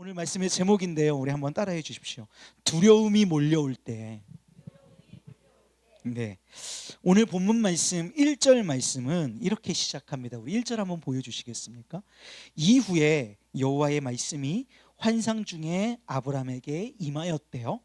오늘 말씀의 제목인데요. 우리 한번 따라해 주십시오. 두려움이 몰려올 때. 네. 오늘 본문 말씀 1절 말씀은 이렇게 시작합니다. 우리 1절 한번 보여 주시겠습니까? 이후에 여호와의 말씀이 환상 중에 아브라함에게 임하였대요.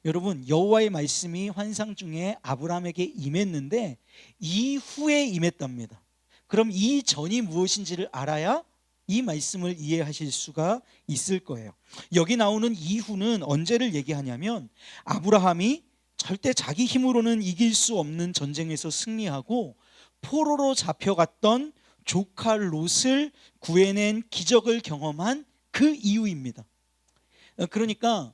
여러분, 여호와의 말씀이 환상 중에 아브라함에게 임했는데 이후에 임했답니다. 그럼 이 전이 무엇인지를 알아야 이 말씀을 이해하실 수가 있을 거예요. 여기 나오는 이후는 언제를 얘기하냐면 아브라함이 절대 자기 힘으로는 이길 수 없는 전쟁에서 승리하고 포로로 잡혀갔던 조카 롯을 구해낸 기적을 경험한 그 이후입니다. 그러니까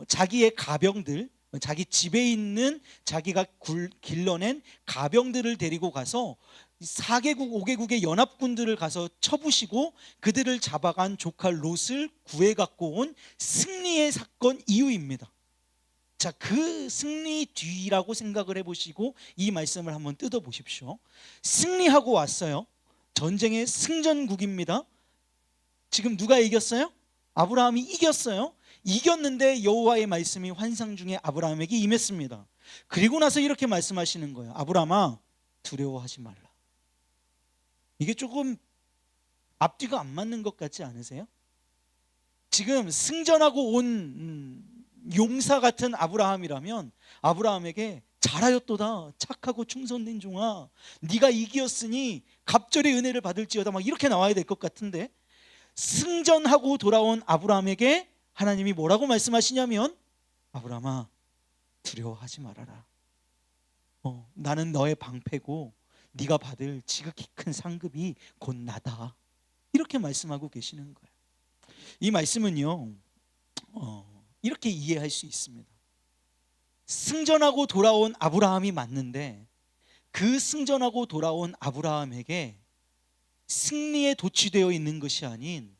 자기의 가병들, 자기 집에 있는 자기가 길러낸 가병들을 데리고 가서 4개국, 5개국의 연합군들을 가서 쳐부시고 그들을 잡아간 조카 롯을 구해갖고 온 승리의 사건 이후입니다. 자, 그 승리 뒤라고 생각을 해보시고 이 말씀을 한번 뜯어보십시오. 승리하고 왔어요. 전쟁의 승전국입니다. 지금 누가 이겼어요? 아브라함이 이겼어요. 이겼는데 여호와의 말씀이 환상 중에 아브라함에게 임했습니다. 그리고 나서 이렇게 말씀하시는 거예요. 아브라함아, 두려워하지 말라. 이게 조금 앞뒤가 안 맞는 것 같지 않으세요? 지금 승전하고 온 용사 같은 아브라함이라면 아브라함에게 잘하였도다, 착하고 충성된 종아, 네가 이기었으니 갑절의 은혜를 받을지어다, 막 이렇게 나와야 될 것 같은데, 승전하고 돌아온 아브라함에게 하나님이 뭐라고 말씀하시냐면 아브라함아, 두려워하지 말아라. 나는 너의 방패고 네가 받을 지극히 큰 상급이 곧 나다. 이렇게 말씀하고 계시는 거예요. 이 말씀은요, 이렇게 이해할 수 있습니다. 승전하고 돌아온 아브라함이 맞는데 그 승전하고 돌아온 아브라함에게 승리에 도취되어 있는 것이 아닌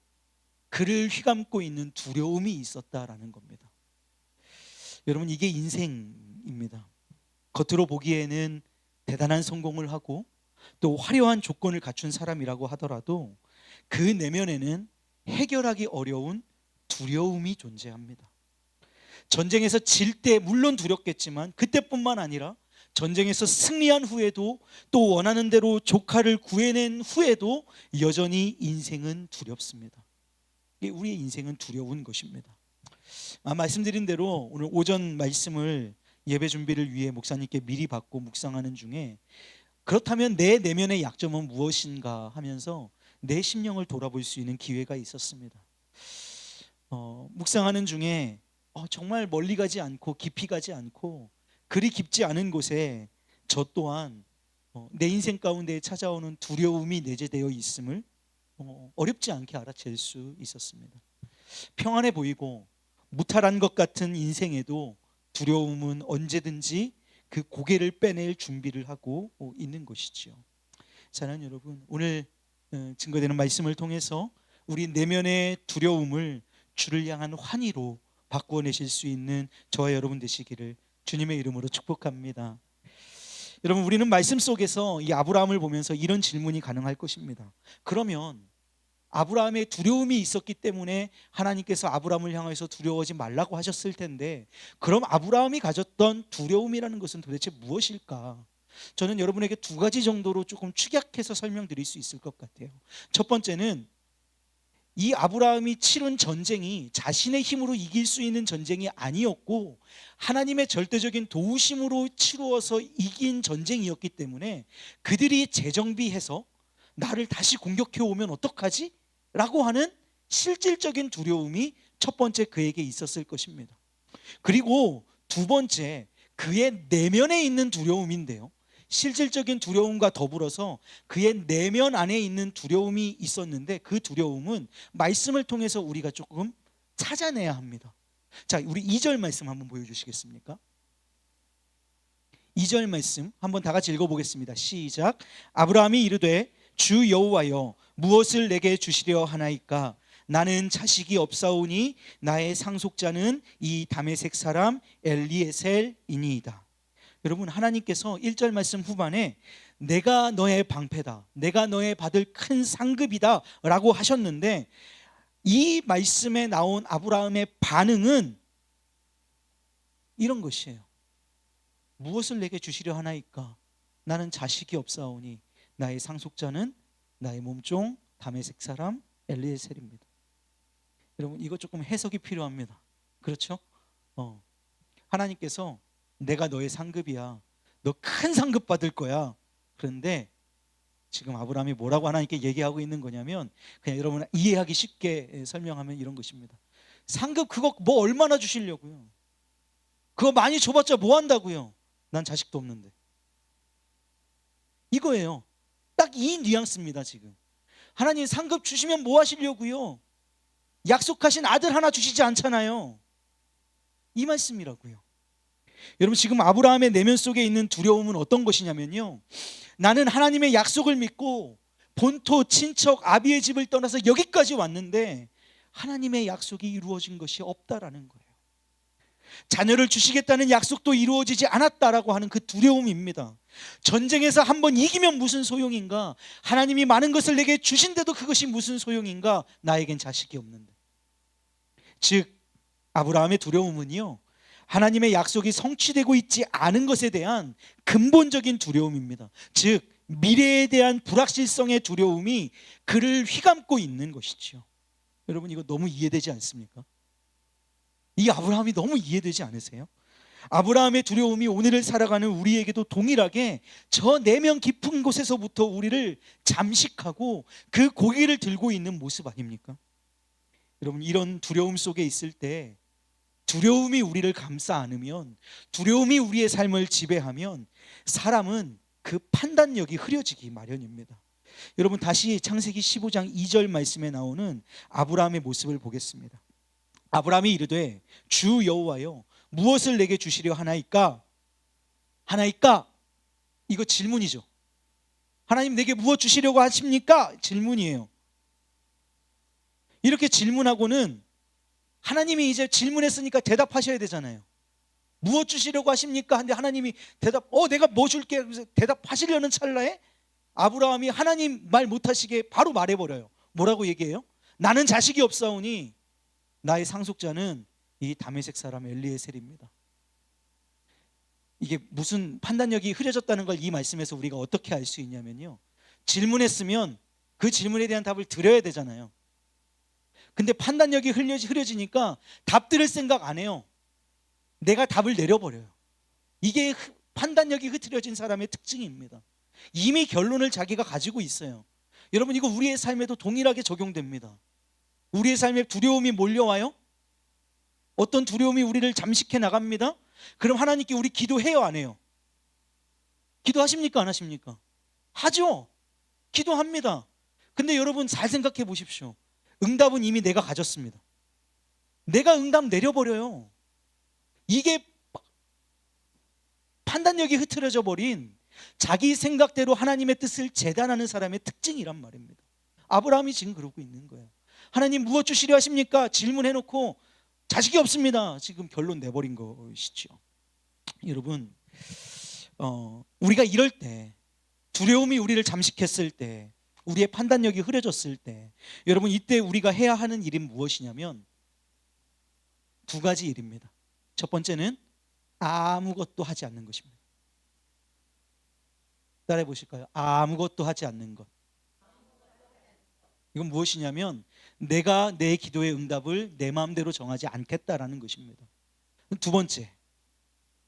그를 휘감고 있는 두려움이 있었다라는 겁니다. 여러분, 이게 인생입니다. 겉으로 보기에는 대단한 성공을 하고 또 화려한 조건을 갖춘 사람이라고 하더라도 그 내면에는 해결하기 어려운 두려움이 존재합니다. 전쟁에서 질 때 물론 두렵겠지만 그때뿐만 아니라 전쟁에서 승리한 후에도 또 원하는 대로 조카를 구해낸 후에도 여전히 인생은 두렵습니다. 우리의 인생은 두려운 것입니다. 말씀드린 대로 오늘 오전 말씀을 예배 준비를 위해 목사님께 미리 받고 묵상하는 중에 그렇다면 내 내면의 약점은 무엇인가 하면서 내 심령을 돌아볼 수 있는 기회가 있었습니다. 묵상하는 중에 정말 멀리 가지 않고 깊이 가지 않고 그리 깊지 않은 곳에 저 또한 내 인생 가운데 찾아오는 두려움이 내재되어 있음을 어렵지 않게 알아챌 수 있었습니다. 평안해 보이고 무탈한 것 같은 인생에도 두려움은 언제든지 그 고개를 빼낼 준비를 하고 있는 것이지요. 사랑하는 여러분, 오늘 증거되는 말씀을 통해서 우리 내면의 두려움을 주를 향한 환희로 바꾸어내실 수 있는 저와 여러분 되시기를 주님의 이름으로 축복합니다. 여러분, 우리는 말씀 속에서 이 아브라함을 보면서 이런 질문이 가능할 것입니다. 그러면 아브라함의 두려움이 있었기 때문에 하나님께서 아브라함을 향해서 두려워하지 말라고 하셨을 텐데, 그럼 아브라함이 가졌던 두려움이라는 것은 도대체 무엇일까? 저는 여러분에게 두 가지 정도로 조금 축약해서 설명드릴 수 있을 것 같아요. 첫 번째는 이 아브라함이 치른 전쟁이 자신의 힘으로 이길 수 있는 전쟁이 아니었고 하나님의 절대적인 도우심으로 치루어서 이긴 전쟁이었기 때문에 그들이 재정비해서 나를 다시 공격해 오면 어떡하지? 라고 하는 실질적인 두려움이 첫 번째 그에게 있었을 것입니다. 그리고 두 번째, 그의 내면에 있는 두려움인데요, 실질적인 두려움과 더불어서 그의 내면 안에 있는 두려움이 있었는데 그 두려움은 말씀을 통해서 우리가 조금 찾아내야 합니다. 자, 우리 2절 말씀 한번 보여주시겠습니까? 2절 말씀 한번 다 같이 읽어보겠습니다. 시작. 아브라함이 이르되 주 여호와여, 무엇을 내게 주시려 하나이까? 나는 자식이 없사오니 나의 상속자는 이 다메섹 사람 엘리에셀이니이다. 여러분, 하나님께서 1절 말씀 후반에 내가 너의 방패다, 내가 너의 받을 큰 상급이다 라고 하셨는데 이 말씀에 나온 아브라함의 반응은 이런 것이에요. 무엇을 내게 주시려 하나이까? 나는 자식이 없사오니 나의 상속자는 나의 몸종 다메섹 사람 엘리에셀입니다. 여러분, 이거 조금 해석이 필요합니다. 그렇죠? 하나님께서 내가 너의 상급이야, 너 큰 상급 받을 거야. 그런데 지금 아브라함이 뭐라고 하나님께 얘기하고 있는 거냐면, 그냥 여러분 이해하기 쉽게 설명하면 이런 것입니다. 상급 그거 뭐 얼마나 주시려고요? 그거 많이 줘봤자 뭐 한다고요? 난 자식도 없는데. 이거예요. 딱 이 뉘앙스입니다. 지금 하나님 상급 주시면 뭐 하시려고요? 약속하신 아들 하나 주시지 않잖아요. 이 말씀이라고요. 여러분, 지금 아브라함의 내면 속에 있는 두려움은 어떤 것이냐면요, 나는 하나님의 약속을 믿고 본토 친척 아비의 집을 떠나서 여기까지 왔는데 하나님의 약속이 이루어진 것이 없다라는 거예요. 자녀를 주시겠다는 약속도 이루어지지 않았다라고 하는 그 두려움입니다. 전쟁에서 한번 이기면 무슨 소용인가? 하나님이 많은 것을 내게 주신데도 그것이 무슨 소용인가? 나에겐 자식이 없는데. 즉 아브라함의 두려움은요, 하나님의 약속이 성취되고 있지 않은 것에 대한 근본적인 두려움입니다. 즉 미래에 대한 불확실성의 두려움이 그를 휘감고 있는 것이죠. 여러분, 이거 너무 이해되지 않습니까? 이 아브라함이 너무 이해되지 않으세요? 아브라함의 두려움이 오늘을 살아가는 우리에게도 동일하게 저 내면 깊은 곳에서부터 우리를 잠식하고 그 고기를 들고 있는 모습 아닙니까? 여러분, 이런 두려움 속에 있을 때, 두려움이 우리를 감싸 안으면, 두려움이 우리의 삶을 지배하면 사람은 그 판단력이 흐려지기 마련입니다. 여러분, 다시 창세기 15장 2절 말씀에 나오는 아브라함의 모습을 보겠습니다. 아브라함이 이르되 주 여호와여 무엇을 내게 주시려 하나이까? 하나이까? 이거 질문이죠. 하나님 내게 무엇 주시려고 하십니까? 질문이에요. 이렇게 질문하고는 하나님이 이제 질문했으니까 대답하셔야 되잖아요. 무엇 주시려고 하십니까? 근데 하나님이 내가 뭐 줄게. 그래서 대답하시려는 찰나에 아브라함이 하나님 말 못하시게 바로 말해버려요. 뭐라고 얘기해요? 나는 자식이 없사오니 나의 상속자는 이 다메섹 사람 엘리에셀입니다. 이게 무슨 판단력이 흐려졌다는 걸 이 말씀에서 우리가 어떻게 알 수 있냐면요, 질문했으면 그 질문에 대한 답을 드려야 되잖아요. 근데 판단력이 흐려지니까 답 들을 생각 안 해요. 내가 답을 내려버려요. 이게 판단력이 흐트러진 사람의 특징입니다. 이미 결론을 자기가 가지고 있어요. 여러분, 이거 우리의 삶에도 동일하게 적용됩니다. 우리의 삶에 두려움이 몰려와요? 어떤 두려움이 우리를 잠식해 나갑니다. 그럼 하나님께 우리 기도해요, 안 해요? 기도하십니까, 안 하십니까? 하죠. 기도합니다. 근데 여러분 잘 생각해 보십시오. 응답은 이미 내가 가졌습니다. 내가 응답 내려버려요. 이게 판단력이 흐트러져 버린 자기 생각대로 하나님의 뜻을 재단하는 사람의 특징이란 말입니다. 아브라함이 지금 그러고 있는 거예요. 하나님 무엇 주시려 하십니까? 질문해놓고 자식이 없습니다. 지금 결론 내버린 것이죠. 여러분, 우리가 이럴 때, 두려움이 우리를 잠식했을 때, 우리의 판단력이 흐려졌을 때, 여러분 이때 우리가 해야 하는 일은 무엇이냐면 두 가지 일입니다. 첫 번째는 아무것도 하지 않는 것입니다. 따라해 보실까요? 아무것도 하지 않는 것. 이건 무엇이냐면 내가 내 기도의 응답을 내 마음대로 정하지 않겠다라는 것입니다. 두 번째,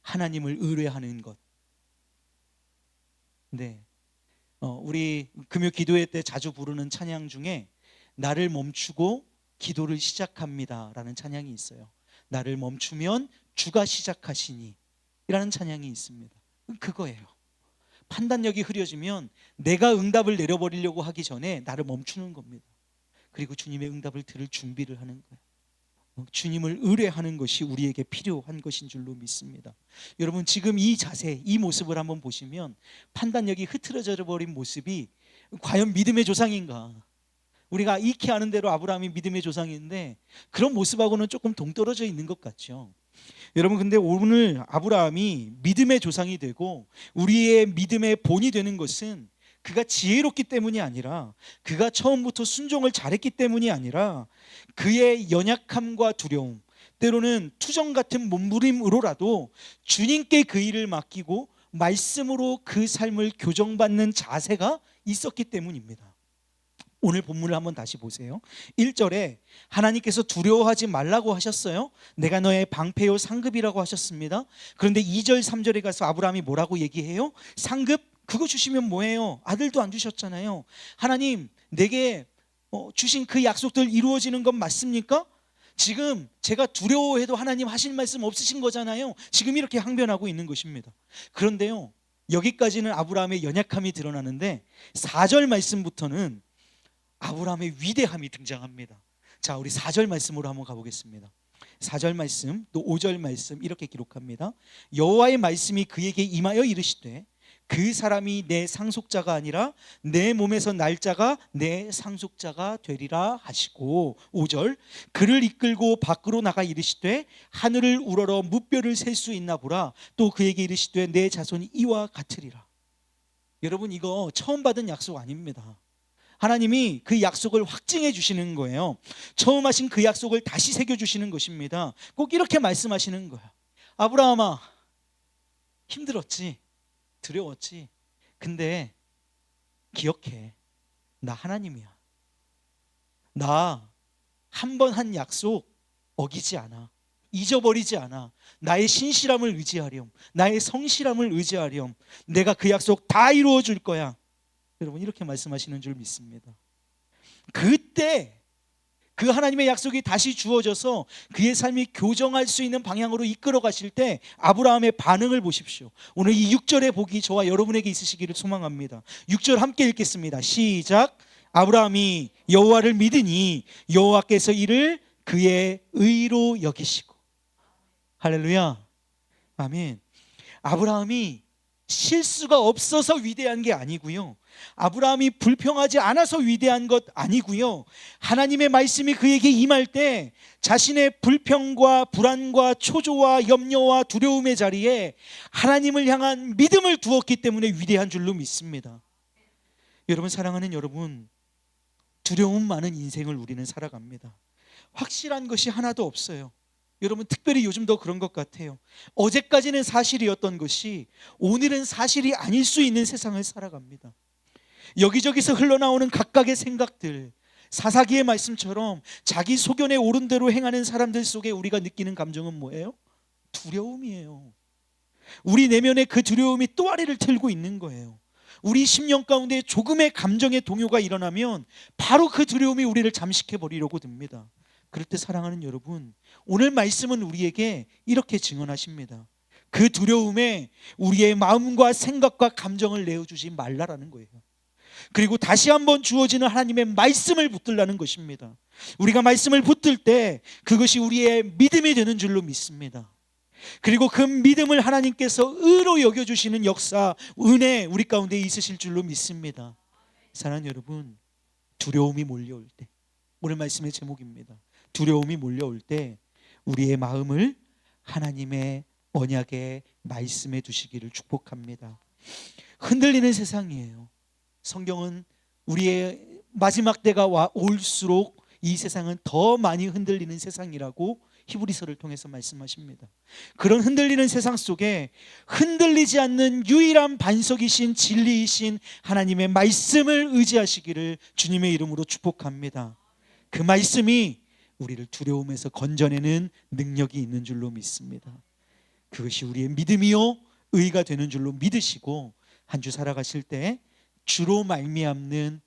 하나님을 의뢰하는 것. 네, 우리 금요 기도회 때 자주 부르는 찬양 중에 나를 멈추고 기도를 시작합니다 라는 찬양이 있어요. 나를 멈추면 주가 시작하시니 이라는 찬양이 있습니다. 그거예요. 판단력이 흐려지면 내가 응답을 내려버리려고 하기 전에 나를 멈추는 겁니다. 그리고 주님의 응답을 들을 준비를 하는 거예요. 주님을 의뢰하는 것이 우리에게 필요한 것인 줄로 믿습니다. 여러분, 지금 이 자세, 이 모습을 한번 보시면 판단력이 흐트러져 버린 모습이 과연 믿음의 조상인가? 우리가 익히 아는 대로 아브라함이 믿음의 조상인데 그런 모습하고는 조금 동떨어져 있는 것 같죠. 여러분, 근데 오늘 아브라함이 믿음의 조상이 되고 우리의 믿음의 본이 되는 것은 그가 지혜롭기 때문이 아니라, 그가 처음부터 순종을 잘했기 때문이 아니라, 그의 연약함과 두려움, 때로는 투정 같은 몸부림으로라도 주님께 그 일을 맡기고 말씀으로 그 삶을 교정받는 자세가 있었기 때문입니다. 오늘 본문을 한번 다시 보세요. 1절에 하나님께서 두려워하지 말라고 하셨어요. 내가 너의 방패요 상급이라고 하셨습니다. 그런데 2절 3절에 가서 아브라함이 뭐라고 얘기해요? 상급? 그거 주시면 뭐예요? 아들도 안 주셨잖아요. 하나님 내게 주신 그 약속들 이루어지는 건 맞습니까? 지금 제가 두려워해도 하나님 하실 말씀 없으신 거잖아요. 지금 이렇게 항변하고 있는 것입니다. 그런데요, 여기까지는 아브라함의 연약함이 드러나는데 4절 말씀부터는 아브라함의 위대함이 등장합니다. 자, 우리 4절 말씀으로 한번 가보겠습니다. 4절 말씀 또 5절 말씀 이렇게 기록합니다. 여호와의 말씀이 그에게 임하여 이르시되 그 사람이 내 상속자가 아니라 내 몸에서 날 자가 내 상속자가 되리라 하시고, 5절 그를 이끌고 밖으로 나가 이르시되 하늘을 우러러 무뼈를 셀 수 있나 보라. 또 그에게 이르시되 내 자손이 이와 같으리라. 여러분, 이거 처음 받은 약속 아닙니다. 하나님이 그 약속을 확증해 주시는 거예요. 처음 하신 그 약속을 다시 새겨 주시는 것입니다. 꼭 이렇게 말씀하시는 거야. 아브라함아, 힘들었지, 두려웠지, 근데 기억해, 나 하나님이야. 나 한 번 한 약속 어기지 않아. 잊어버리지 않아. 나의 신실함을 의지하렴, 나의 성실함을 의지하렴. 내가 그 약속 다 이루어 줄 거야. 여러분, 이렇게 말씀하시는 줄 믿습니다. 그때 그 하나님의 약속이 다시 주어져서 그의 삶이 교정할 수 있는 방향으로 이끌어 가실 때 아브라함의 반응을 보십시오. 오늘 이 6절의 복이 저와 여러분에게 있으시기를 소망합니다. 6절 함께 읽겠습니다. 시작. 아브라함이 여호와를 믿으니 여호와께서 이를 그의 의로 여기시고. 할렐루야, 아멘. 아브라함이 실수가 없어서 위대한 게 아니고요, 아브라함이 불평하지 않아서 위대한 것 아니고요, 하나님의 말씀이 그에게 임할 때 자신의 불평과 불안과 초조와 염려와 두려움의 자리에 하나님을 향한 믿음을 두었기 때문에 위대한 줄로 믿습니다. 여러분, 사랑하는 여러분, 두려움 많은 인생을 우리는 살아갑니다. 확실한 것이 하나도 없어요. 여러분, 특별히 요즘 더 그런 것 같아요. 어제까지는 사실이었던 것이 오늘은 사실이 아닐 수 있는 세상을 살아갑니다. 여기저기서 흘러나오는 각각의 생각들, 사사기의 말씀처럼 자기 소견에 옳은 대로 행하는 사람들 속에 우리가 느끼는 감정은 뭐예요? 두려움이에요. 우리 내면에 그 두려움이 또아리를 틀고 있는 거예요. 우리 심령 가운데 조금의 감정의 동요가 일어나면 바로 그 두려움이 우리를 잠식해 버리려고 듭니다. 그럴 때 사랑하는 여러분, 오늘 말씀은 우리에게 이렇게 증언하십니다. 그 두려움에 우리의 마음과 생각과 감정을 내어주지 말라라는 거예요. 그리고 다시 한번 주어지는 하나님의 말씀을 붙들라는 것입니다. 우리가 말씀을 붙들 때 그것이 우리의 믿음이 되는 줄로 믿습니다. 그리고 그 믿음을 하나님께서 의로 여겨주시는 역사, 은혜 우리 가운데 있으실 줄로 믿습니다. 사랑하는 여러분, 두려움이 몰려올 때, 오늘 말씀의 제목입니다. 두려움이 몰려올 때 우리의 마음을 하나님의 언약의 말씀에 두시기를 축복합니다. 흔들리는 세상이에요. 성경은 우리의 마지막 때가 올수록 이 세상은 더 많이 흔들리는 세상이라고 히브리서를 통해서 말씀하십니다. 그런 흔들리는 세상 속에 흔들리지 않는 유일한 반석이신 진리이신 하나님의 말씀을 의지하시기를 주님의 이름으로 축복합니다. 그 말씀이 우리를 두려움에서 건져내는 능력이 있는 줄로 믿습니다. 그것이 우리의 믿음이요 의가 되는 줄로 믿으시고 한 주 살아가실 때 주로 말미암는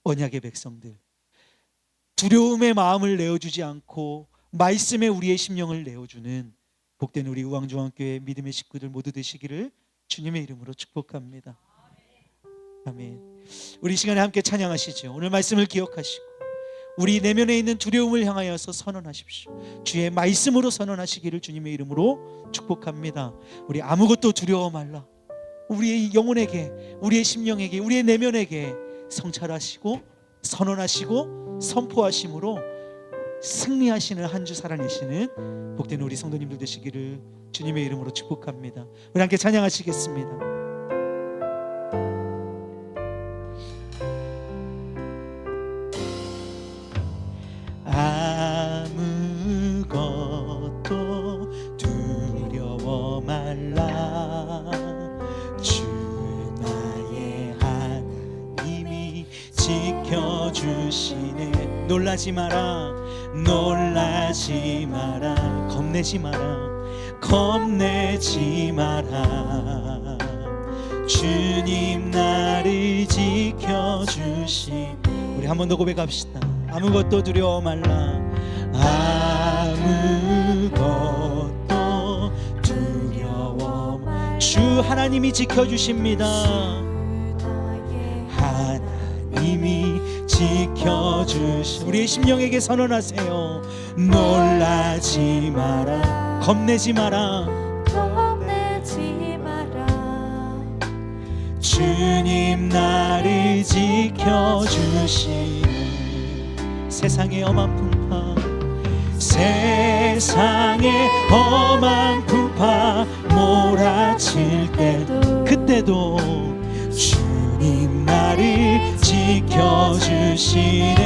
언약의 백성들, 두려움의 마음을 내어주지 않고 말씀에 우리의 심령을 내어주는 복된 우리 우왕중앙교회 믿음의 식구들 모두 되시기를 주님의 이름으로 축복합니다. 아멘. 우리 시간에 함께 찬양하시죠. 오늘 말씀을 기억하시고 우리 내면에 있는 두려움을 향하여서 선언하십시오. 주의 말씀으로 선언하시기를 주님의 이름으로 축복합니다. 우리 아무것도 두려워 말라. 우리의 영혼에게, 우리의 심령에게, 우리의 내면에게 성찰하시고 선언하시고 선포하심으로 승리하시는 한 주 살아내시는 복된 우리 성도님들 되시기를 주님의 이름으로 축복합니다. 우리 함께 찬양하시겠습니다. 놀라지 마라 놀라지 마라 겁내지 마라 겁내지 마라 주님 나를 지켜주시. 우리 한 번 더 고백합시다. 아무것도 두려워 말라 아무것도 두려워 말라. 주 하나님이 지켜주십니다. 하나님이 지켜주시. 우리의 심령에게 선언하세요. 놀라지 마라 겁내지 마라 겁내지 마라 주님 나를 지켜주시. 세상의 험한 풍파 세상의 험한 풍파 몰아칠 때도 그때도 주님 나를 지켜주시네.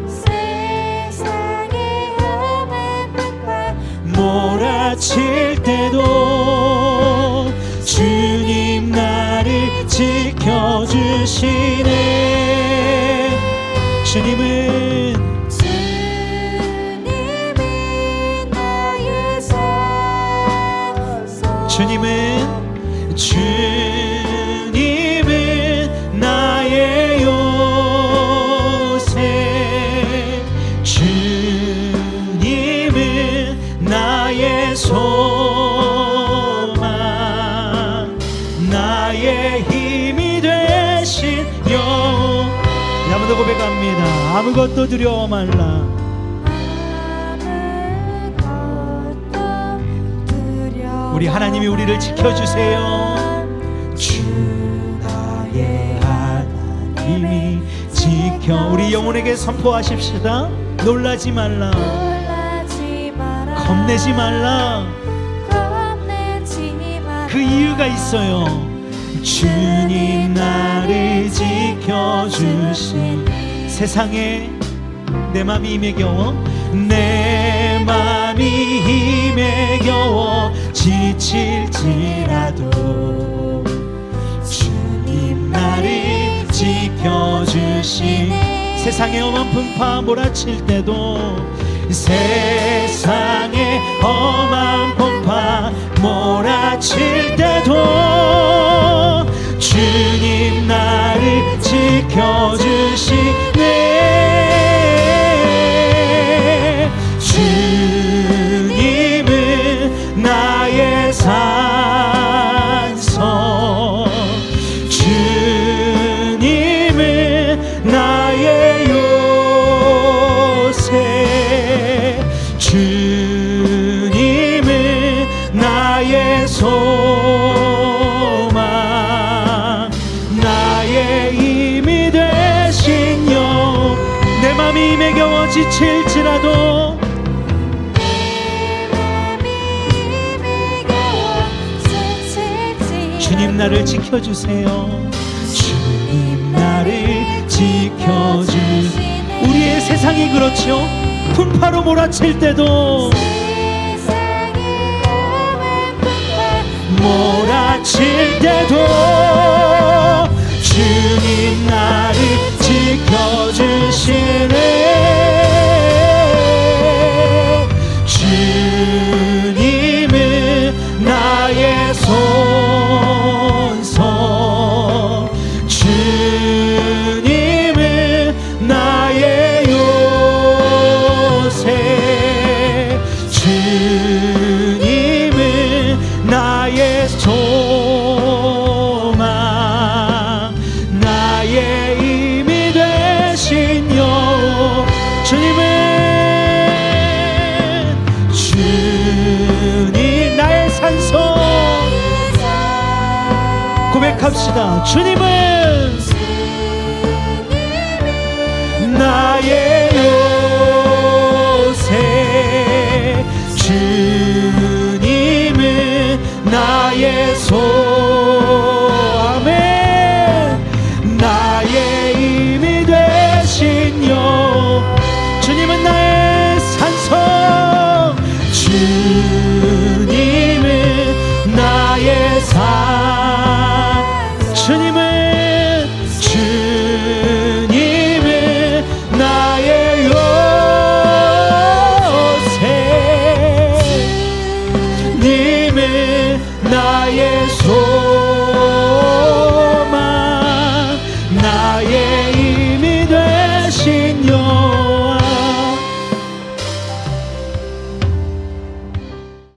세상의 험한 풍파 몰아칠 때도 주님 나를 지켜주시네. 주님은 나의 산소 주님은 나의 요새 주님은 나의 소망 나의 힘이 되신 여호와. 한 번 더 고백합니다. 아무것도 두려워 말라 우리 하나님이 우리를 지켜주세요. 주 나의 하나님이 지켜. 우리 영혼에게 선포하십시다. 놀라지 말라 겁내지 말라. 그 이유가 있어요. 주님 나를 지켜주신. 세상에 내 맘이 힘에 겨워 내 맘이 힘에 겨워 지칠지라도 주님 나를 지켜주신. 세상의 험한 풍파 몰아칠 때도 세상의 험한 풍파 몰아칠 때도 주님 나를 지켜주시네. 주님은 나의 산성 주님은 나의 요새 주님은 나의 소망 나의 힘이 되신 여. 내 맘이 힘에 겨워 지칠지라도 주님 나를 지켜주세요. 주님 나를 지켜주세요. 우리의 세상이 그렇죠. 풍파로 몰아칠 때도 몰아칠 때도 주님 나를 지켜주시네. 주님은 나의 손성 주님은 나의 요새 주님은 나의 소망 나의 힘이 되신 여호와. 주님 나의 산소 고백합시다. 주님은